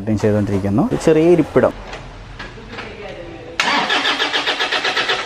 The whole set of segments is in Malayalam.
ചെയ്തുകൊണ്ടിരിക്കുന്നു. ചെറിയ ഇരിപ്പിടം.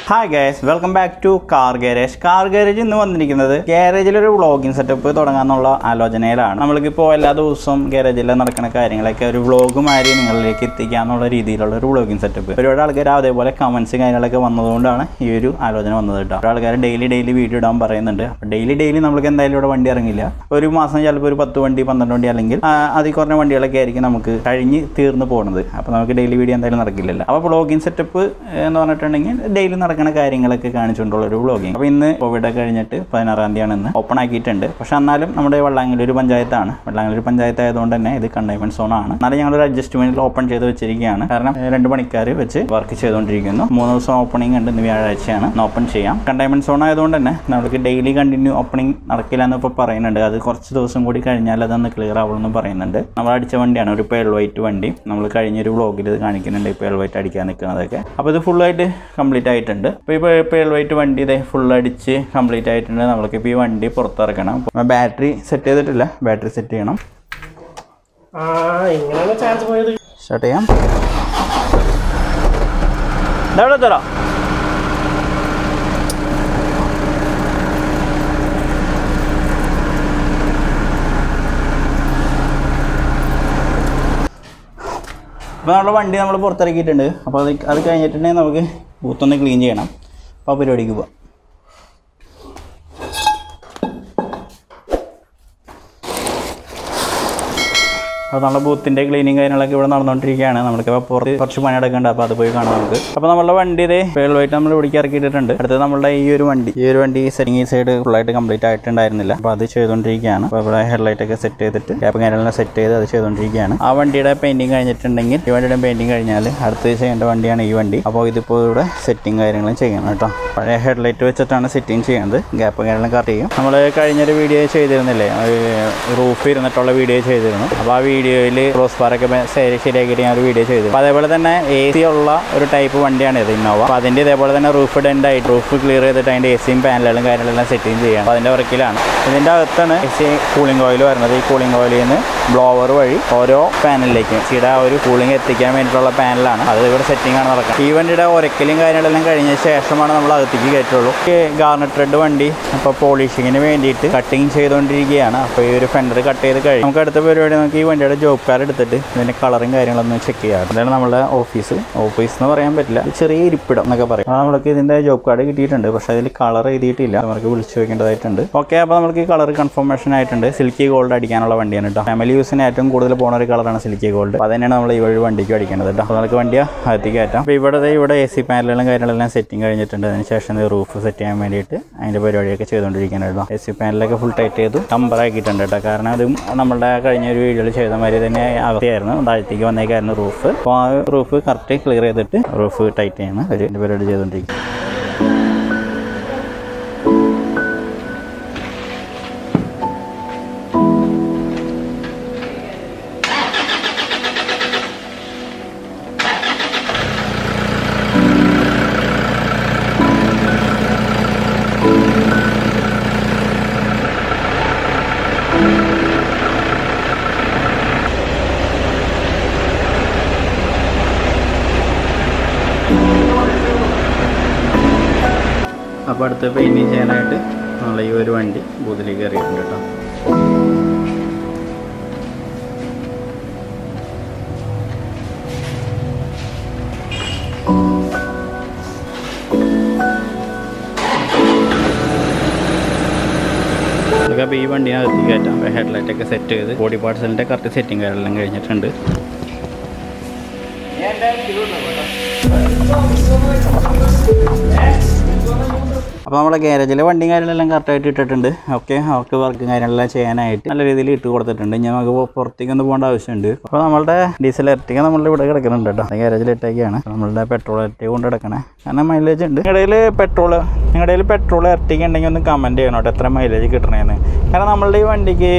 Hi guys, welcome back to car garage. Car garage ഇന്ന് വന്നിരിക്കുന്നത് ഗാരേജിലൊരു വ്ളോഗിങ് സെറ്റപ്പ് തുടങ്ങാനുള്ള ആലോചനയിലാണ്. നമ്മൾക്കിപ്പോൾ എല്ലാ ദിവസവും ഗാരേജിൽ നടക്കുന്ന കാര്യങ്ങളൊക്കെ ഒരു വ്ളോഗുമാരി നിങ്ങളിലേക്ക് എത്തിക്കാന്നുള്ള രീതിയിലുള്ള ഒരു വ്ളോഗിങ് സെറ്റപ്പ്. ഒരുപാട് ആൾക്കാർ അതേപോലെ കമൻസ് കാര്യങ്ങളൊക്കെ വന്നതുകൊണ്ടാണ് ഈ ഒരു ആലോചന വന്നത് കേട്ടോ. ഒരു ആൾക്കാർ ഡെയിലി വീഡിയോ ഇടാൻ പറയുന്നുണ്ട്. അപ്പോൾ ഡെയിലി നമ്മൾക്ക് എന്തായാലും ഇവിടെ വണ്ടി ഇറങ്ങില്ല. ഒരു മാസം ചിലപ്പോൾ ഒരു 10 വണ്ടി 12 വണ്ടി അല്ലെങ്കിൽ അതിൽ കുറഞ്ഞ വണ്ടികളൊക്കെ ആയിരിക്കും നമുക്ക് കഴിഞ്ഞ് തീർന്ന് പോകുന്നത്. അപ്പോൾ നമുക്ക് ഡെയിലി വീഡിയോ എന്തായാലും നടക്കില്ലല്ലോ. അപ്പോൾ വ്ളോഗിങ് സെറ്റപ്പ് എന്ന് പറഞ്ഞിട്ടുണ്ടെങ്കിൽ ഡെയിലി നടക്കുന്ന കാര്യങ്ങളൊക്കെ കാണിച്ചുകൊണ്ടുള്ള ഒരു വ്ളോഗിങ്. അപ്പോൾ ഇന്ന് കോവിഡ് കഴിഞ്ഞിട്ട് 16-ാം തീയതിയാണ് ഇന്ന് ഓപ്പൺ ആക്കിയിട്ടുണ്ട്. പക്ഷെ എന്നാലും നമ്മുടെ വെള്ളാങ്കല്ലൂർ പഞ്ചായത്താണ്. വെള്ളാങ്കല്ലൂർ പഞ്ചായത്ത് ആയതുകൊണ്ട് തന്നെ ഇത് കണ്ടെയ്ൻമെന്റ് സോൺ ആണ്. എന്നാലും ഞങ്ങളൊരു അഡ്ജസ്റ്റ്മെന്റിൽ ഓപ്പൺ ചെയ്ത് വെച്ചിരിക്കുകയാണ്. കാരണം 2 പണിക്കാർ വെച്ച് വർക്ക് ചെയ്തുകൊണ്ടിരിക്കുന്നു. 3 ദിവസം ഓപ്പണിംഗ് ഉണ്ട്. ഇന്ന് വ്യാഴാഴ്ചയാണ് ഓപ്പൺ ചെയ്യാം. കണ്ടെയ്ൻമെന്റ് സോൺ ആയതുകൊണ്ട് തന്നെ നമുക്ക് ഡെയിലി കണ്ടിന്യൂ ഓപ്പണിംഗ് നടക്കില്ല എന്ന് ഇപ്പോൾ പറയുന്നുണ്ട്. അത് കുറച്ച് ദിവസം കൂടി കഴിഞ്ഞാൽ അതൊന്ന് ക്ലിയർ ആവുമെന്ന് പറയുന്നുണ്ട്. നമ്മൾ അടിച്ച വണ്ടിയാണ്, ഒരു പേൾ വൈറ്റ് വണ്ടി. നമ്മൾ കഴിഞ്ഞൊരു വ്ളോഗിൽ ഇത് കാണിക്കുന്നുണ്ട്, പേൾ വൈറ്റ് അടിക്കാൻ നിൽക്കുന്നതൊക്കെ. അപ്പോൾ ഇത് ഫുള്ളായിട്ട് കംപ്ലീറ്റ് ആയിട്ടുണ്ട്. അപ്പോൾ ഇപ്പോൾ പേൾ വൈറ്റ് വണ്ടി ഇതേ ഫുൾ അടിച്ച് കംപ്ലീറ്റ് ആയിട്ടുണ്ട്. നമ്മൾക്കിപ്പോൾ ഈ വണ്ടി പുറത്തിറക്കണം. ബാറ്ററി സെറ്റ് ചെയ്തിട്ടില്ല, ബാറ്ററി സെറ്റ് ചെയ്യണം. സ്റ്റാർട്ട് ചെയ്യാം. എവിടെ തരാം. അപ്പോൾ നമ്മുടെ വണ്ടി നമ്മൾ പുറത്തിറക്കിയിട്ടുണ്ട്. അപ്പോൾ അത് കഴിഞ്ഞിട്ടുണ്ടെങ്കിൽ നമുക്ക് ബൂത്തൊന്ന് ക്ലീൻ ചെയ്യണം. അപ്പോൾ ആ പരിപാടിക്ക് പോവാം. അപ്പോൾ നമ്മുടെ ബൂത്തിൻ്റെ ക്ലീനിങ് കാര്യങ്ങളൊക്കെ ഇവിടെ നടന്നുകൊണ്ടിരിക്കുകയാണ്. നമുക്കിപ്പോൾ പുറത്ത് കുറച്ച് പണിയെടുക്കേണ്ട. അപ്പോൾ അത് പോയി കാണാം നമുക്ക്. അപ്പോൾ നമ്മുടെ വണ്ടി ഇതേ പേൾ വൈറ്റ് നമ്മൾ ഇവിടേക്ക് ഇറക്കിയിട്ടുണ്ട്. അടുത്തത് നമ്മളുടെ ഈ ഒരു വണ്ടി സെറ്റിംഗ് ഈ സൈഡ് ഫുള്ളായിട്ട് കംപ്ലീറ്റ് ആയിട്ടുണ്ടായിരുന്നില്ല. അപ്പോൾ അത് ചെയ്തുകൊണ്ടിരിക്കുകയാണ്. അപ്പോൾ ഇവിടെ ഹെഡ്ലൈറ്റ് ഒക്കെ സെറ്റ് ചെയ്തിട്ട് ക്യാപ്പ് കാര്യങ്ങളെല്ലാം സെറ്റ് ചെയ്ത് അത് ചെയ്തുകൊണ്ടിരിക്കുകയാണ്. ആ വണ്ടിയുടെ പെയിൻറ്റിങ് കഴിഞ്ഞിട്ടുണ്ടെങ്കിൽ ഈ വണ്ടിയുടെ പെയിൻറ്റിങ് കഴിഞ്ഞാൽ അടുത്ത് ചെയ്യേണ്ട വണ്ടിയാണ് ഈ വണ്ടി. അപ്പോൾ ഇതിപ്പോൾ ഇവിടെ സെറ്റിംഗ് കാര്യങ്ങളും ചെയ്യണം കേട്ടോ. പഴയ ഹെഡ്ലൈറ്റ് വെച്ചിട്ടാണ് സെറ്റിംഗ് ചെയ്യുന്നത്. ഗ്യാപ്പ് കാര്യങ്ങളും കറക്റ്റ് ചെയ്യും. നമ്മൾ കഴിഞ്ഞൊരു വീഡിയോ ചെയ്തിരുന്നില്ലേ, റൂഫ് ഇരുന്നിട്ടുള്ള വീഡിയോ ചെയ്തിരുന്നു. അപ്പോൾ ആ വീഡിയോയിൽ ക്രോസ് ബാറൊക്കെ ശരിയാക്കിയിട്ട് ഞാൻ ഒരു വീഡിയോ ചെയ്തു. അപ്പോൾ അതേപോലെ തന്നെ AC ഉള്ള ഒരു ടൈപ്പ് വണ്ടിയാണ് ഇത്, ഇന്നോവ. അപ്പോൾ അതിൻ്റെ ഇതേപോലെ തന്നെ റൂഫ് ഡെൻഡായിട്ട് റൂഫ് ക്ലിയർ ചെയ്തിട്ട് അതിൻ്റെ ACയും പാനലുകളും കാര്യങ്ങളെല്ലാം സെറ്റിങ് ചെയ്യണം. അപ്പോൾ അതിൻ്റെ വർക്കിലാണ്. ഇതിൻ്റെ അകത്താണ് AC കൂളിംഗ് ഓയിൽ വരുന്നത്. ഈ കൂളിംഗ് ഓയിലിൽ നിന്ന് ബ്ലോവർ വഴി ഓരോ പാനലിലേക്കും ഇവിടെ ഒരു കൂളിംഗ് എത്തിക്കാൻ വേണ്ടിയിട്ടുള്ള പാനലാണ്. അത് ഇവിടെ സെറ്റിംഗ് ആണ് നടക്കുന്നത്. ഈ വണ്ടിയുടെ ഒരക്കലും കാര്യങ്ങളെല്ലാം കഴിഞ്ഞ ശേഷമാണ് നമ്മൾ അകത്തേക്ക് കയറ്റുള്ളൂ. ഈ ഗാർണറ്റ് റെഡ് വണ്ടി അപ്പോൾ പോളിഷിങ്ങിന് വേണ്ടിയിട്ട് കട്ടിങ് ചെയ്തുകൊണ്ടിരിക്കുകയാണ്. അപ്പോൾ ഈ ഒരു ഫെൻഡർ കട്ട് ചെയ്ത് കഴിയും. നമുക്ക് അടുത്ത പരിപാടി നമുക്ക് ഈ വണ്ടിയുടെ ജോബ് കാർഡ് എടുത്തിട്ട് ഇതിൻ്റെ കളറും കാര്യങ്ങളൊന്നും ചെക്ക് ചെയ്യാം. അതാണ് നമ്മുടെ ഓഫീസ് എന്ന് പറയാൻ പറ്റില്ല, ചെറിയ ഇരിപ്പിടം എന്നൊക്കെ പറയും. അപ്പോൾ നമ്മൾക്ക് ഇതിൻ്റെ ജോബ് കാർഡ് കിട്ടിയിട്ടുണ്ട്. പക്ഷേ അതിൽ കളർ എഴുതിയിട്ടില്ല. നമുക്ക് വിളിച്ച് ചോദിക്കേണ്ടതായിട്ടുണ്ട്. ഓക്കെ, അപ്പോൾ നമുക്ക് ഈ കളർ കൺഫർമേഷൻ ആയിട്ടുണ്ട്. സിൽക്കി ഗോൾഡ് അടിക്കാനുള്ള വണ്ടിയാണ് കേട്ടോ. ഫാമിലി യൂസിന് ഏറ്റവും കൂടുതൽ പോകുന്ന ഒരു കളറാണ് സിൽക്കി ഗോൾഡ്. അപ്പോൾ അതന്നെയാണ് നമ്മൾ ഈ വഴി വണ്ടിക്ക് അടിക്കേണ്ടത് കേട്ടോ. അപ്പോൾ നമുക്ക് വണ്ടി അകത്തേക്ക് കയറ്റാം. അപ്പോൾ ഇവിടെ AC പാനലുകളും കാര്യങ്ങളെല്ലാം സെറ്റിംഗ് കഴിഞ്ഞിട്ടുണ്ട്. അതിനുശേഷം റൂഫ് സെറ്റ് ചെയ്യാൻ വേണ്ടിയിട്ട് അതിൻ്റെ പരിപാടിയൊക്കെ ചെയ്തുകൊണ്ടിരിക്കുന്നത് കേട്ടോ. AC പാനലൊക്കെ ഫുൾ ടൈറ്റ് ചെയ്തു നമ്പറാക്കിയിട്ടുണ്ട് കേട്ടോ. കാരണം അതും നമ്മുടെ കഴിഞ്ഞൊരു വീഡിയോയിൽ ചെയ്ത മാതിരി തന്നെ അവസ്ഥയായിരുന്നു. താഴത്തേക്ക് വന്നേക്കായിരുന്നു റൂഫ്. അപ്പോൾ ആ റൂഫ് കറക്റ്റ് ക്ലിയർ ചെയ്തിട്ട് റൂഫ് ടൈറ്റ് ചെയ്യുന്ന ഒരു പരിപാടി ചെയ്തുകൊണ്ടിരിക്കും. അപ്പോൾ അടുത്ത പെയിൻറ്റിങ് ചെയ്യാനായിട്ട് നമ്മൾ ഈ ഒരു വണ്ടി ബൂത്തിലേക്ക് കയറിയിട്ടുണ്ട് കേട്ടോ. അപ്പോൾ ഈ വണ്ടി അകത്ത് കയറ്റാം. ഹെഡ്ലൈറ്റൊക്കെ സെറ്റ് ചെയ്ത് ബോഡി പാർട്സിൻ്റെ കറക്റ്റ് സെറ്റിംഗ് കാര്യമെല്ലാം കഴിഞ്ഞിട്ടുണ്ട്. അപ്പോൾ നമ്മുടെ ഗാരേജിലെ വണ്ടിയും കാര്യങ്ങളെല്ലാം കറക്റ്റായിട്ട് ഇട്ടിട്ടുണ്ട്. ഓക്കെ, അവർക്ക് വർക്കും കാര്യങ്ങളെല്ലാം ചെയ്യാനായിട്ട് നല്ല രീതിയിൽ ഇട്ട് കൊടുത്തിട്ടുണ്ട്. ഇനി നമുക്ക് പുറത്തേക്കൊന്ന് പോകേണ്ട ആവശ്യമുണ്ട്. അപ്പോൾ നമ്മളുടെ ഡീസൽ എർട്ടിക നമ്മളുടെ ഇവിടെ കിടക്കുന്നുണ്ട് കേട്ടോ. ഗാരേജിൽ ഇട്ടേക്കാണ്. നമ്മളുടെ പെട്രോൾ എർട്ടിക കൊണ്ട് കിടക്കണേ. കാരണം മൈലേജ് ഉണ്ട്. നിങ്ങളുടെ പെട്രോൾ എർട്ടിക ഉണ്ടെങ്കിൽ ഒന്ന് കമൻറ്റ് ചെയ്യണം കേട്ടോ, എത്ര മൈലേജ് കിട്ടണേന്ന്. കാരണം നമ്മളുടെ ഈ വണ്ടിക്ക്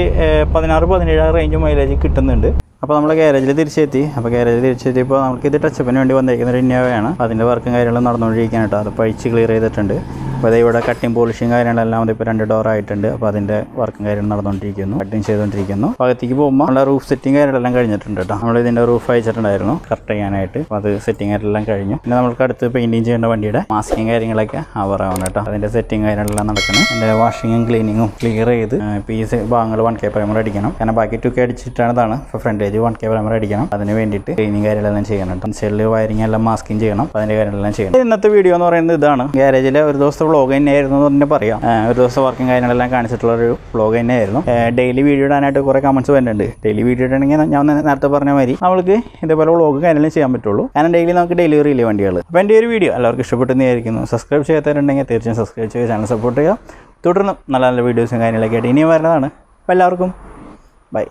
16-17 റേഞ്ച് മൈലേജ് കിട്ടുന്നുണ്ട്. അപ്പോൾ നമ്മൾ ഗാരേജിൽ തിരിച്ചെത്തി. അപ്പോൾ ഗാരേജിൽ തിരിച്ചെത്തിയപ്പോൾ നമുക്കിത് ടച്ചപ്പിന് വേണ്ടി വന്നിരിക്കുന്ന ഒരു ഇന്നോവയാണ്. അതിൻ്റെ വർക്കും കാര്യങ്ങളും നടന്നുകൊണ്ടിരിക്കുകയാണ് കേട്ടോ. അത് പഴിച്ച് ക്ലിയർ ചെയ്തിട്ടുണ്ട്. അപ്പോൾ ഇവിടെ കട്ടിങ് പോളിഷിങ് കാര്യങ്ങളെല്ലാം അതിപ്പോൾ 2 ഡോർ ആയിട്ടുണ്ട്. അപ്പോൾ അതിൻ്റെ വർക്കും കാര്യം നടന്നുകൊണ്ടിരിക്കുന്നു, കട്ടിങ് ചെയ്തുകൊണ്ടിരിക്കുന്നു. അകത്തേക്ക് പോകുമ്പോൾ നമ്മുടെ റൂഫ് സെറ്റിംഗ് കാര്യങ്ങളെല്ലാം കഴിഞ്ഞിട്ടുണ്ട് കേട്ടോ. നമ്മൾ ഇതിൻ്റെ റൂഫ് അയച്ചിട്ടുണ്ടായിരുന്നു കറക്റ്റ് ചെയ്യാനായിട്ട്. അപ്പോൾ അത് സെറ്റിംഗ് കാര്യമെല്ലാം കഴിഞ്ഞു. പിന്നെ നമുക്ക് അടുത്ത് പെയിൻറ്റിങ് ചെയ്യേണ്ട വണ്ടിയുടെ മാസ്കിങ് കാര്യങ്ങളൊക്കെ ആവറാവണം കേട്ടോ. അതിൻ്റെ സെറ്റിംഗ് കാര്യങ്ങളെല്ലാം നടക്കണം. എൻ്റെ വാഷിങ്ങും ക്ലീനിങ്ങും ക്ലിയർ ചെയ്ത് ഈ ഭാഗങ്ങൾ 1K പ്രൈമർ അടിക്കണം. കാരണം ബാക്കി 2K അടിച്ചിട്ടാണ് ഇപ്പോൾ ഫ്രണ്ടേജ് 1K പ്രൈമർ അടിക്കണം. അതിന് വേണ്ടിയിട്ട് ക്ലീനിങ് കാര്യങ്ങളെല്ലാം ചെയ്യണം. സൈഡിൽ വയറിംഗ് എല്ലാം മാസ്കിങ് ചെയ്യണം. അതിൻ്റെ കാര്യങ്ങളെല്ലാം ചെയ്യണം. ഇന്നത്തെ വീഡിയോ എന്ന് പറയുന്നത് ഇതാണ്. ഗ്യാരേജിലെ ഒരു ദിവസത്തെ വ്ളോഗ് തന്നെയായിരുന്നു എന്ന് തന്നെ പറയാം. ഒരു ദിവസം വർക്കിംഗ് കാര്യങ്ങളെല്ലാം കാണിച്ചിട്ടുള്ളൊരു വ്ളോഗ് തന്നെയായിരുന്നു. ഡെയിലി വീഡിയോ ഇടാനായിട്ട് കുറേ കമൻറ്റ്സ് വരുന്നുണ്ട്. ഡെയിലി വീഡിയോ ഇടണമെങ്കിൽ ഞാൻ നേരത്തെ പറഞ്ഞ മാതിരി നമുക്ക് ഇതേപോലെ വ്ളോഗ് കാര്യങ്ങളും ചെയ്യാൻ പറ്റുള്ളൂ. കാരണം ഡെയിലി നമുക്ക് ഡെലിവറി ഇല്ലേ വണ്ടികൾ. അപ്പോൾ എൻ്റെ ഒരു വീഡിയോ എല്ലാവർക്കും ഇഷ്ടപ്പെട്ടെന്നായിരിക്കുന്നു. സബ്സ്ക്രൈബ് ചെയ്യാത്തവരുണ്ടെങ്കിൽ തീർച്ചയായും സബ്സ്ക്രൈബ് ചെയ്യുക, ചാനൽ സപ്പോർട്ട് ചെയ്യുക. തുടർന്നും നല്ല നല്ല വീഡിയോസും കാര്യങ്ങളൊക്കെ ആയിട്ട് ഇനിയും വരുന്നതാണ്. അപ്പോൾ എല്ലാവർക്കും ബൈ.